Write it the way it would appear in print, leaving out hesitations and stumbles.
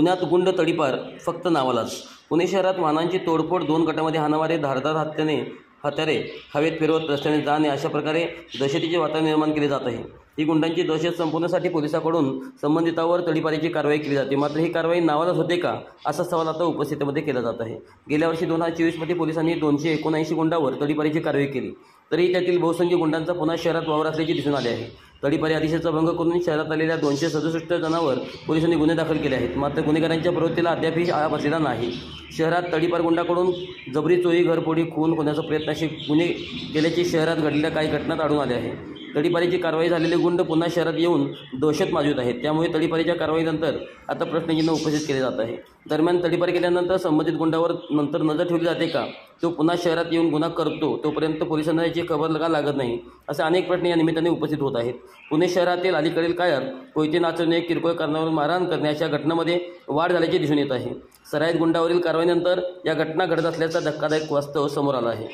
पुण्यात गुंड तडीपार फक्त नावालाच। पुणे शहरात वाहनांची तोडफोड, 2 गटामध्ये हाणामारी, धारदार हत्यारे हवेत फिरवत रस्त्याने जाणे अशा प्रकारे दहशतीचे वातावरण निर्माण केले जात आहे। ही गुंडांची दहशत संपवण्यासाठी पोलिसांकडून संबंधितांवर तडीपारीची कारवाई केली जाते। मात्र ही कारवाई नावालाच होते का, असा सवाल आता उपस्थितीमध्ये केला जात आहे। गेल्या वर्षी 2024 मध्ये पोलिसांनी 279 गुंडांवर तडीपारीची कारवाई केली, तरीही त्यातील बहुसंख्य गुंडांचा पुन्हा शहरात वावर असल्याचे दिसून आले आहे। तडीपारी आदेशाचा भंग करून शहरात आलेल्या 267 जणांवर पोलिसांनी गुन्हे दाखल केले आहेत। मात्र गुन्हेगारांच्या प्रवृत्तीला अद्यापही आळा बसलेला नाही। शहरात तडीपार गुंडाकडून जबरी चोरी, घरफोडी, खून होण्याचा प्रयत्न असे गुन्हे गेल्याचे शहरात घडलेल्या काही घटनात आढळून आले आहे। तडीपारीची कारवाई झालेले गुंड पुन्हा शहरात येऊन दहशत माजवत आहेत। त्यामुळे तडीपारीच्या कारवाईनंतर आता प्रश्नचिन्ह उपस्थित केले जात आहे। दरम्यान तडीपारी केल्यानंतर संबंधित गुंडावर नंतर नजर ठेवली जाते का, तो पुन्हा शहरात येऊन गुन्हा करतो तोपर्यंत पोलिसांना याची खबर का लागत नाही, असे अनेक प्रश्न या निमित्ताने उपस्थित होत आहेत। पुणे शहरातील अलीकडील काळात कोयते नाचवणे, किरकोळ कारणावर मारहाण करणे अशा घटनांमध्ये वाढ झाल्याचे दिसून येत आहे। सराईत गुंडावरील कारवाईनंतर या घटना घडत असल्याचा धक्कादायक वास्तव समोर आला आहे।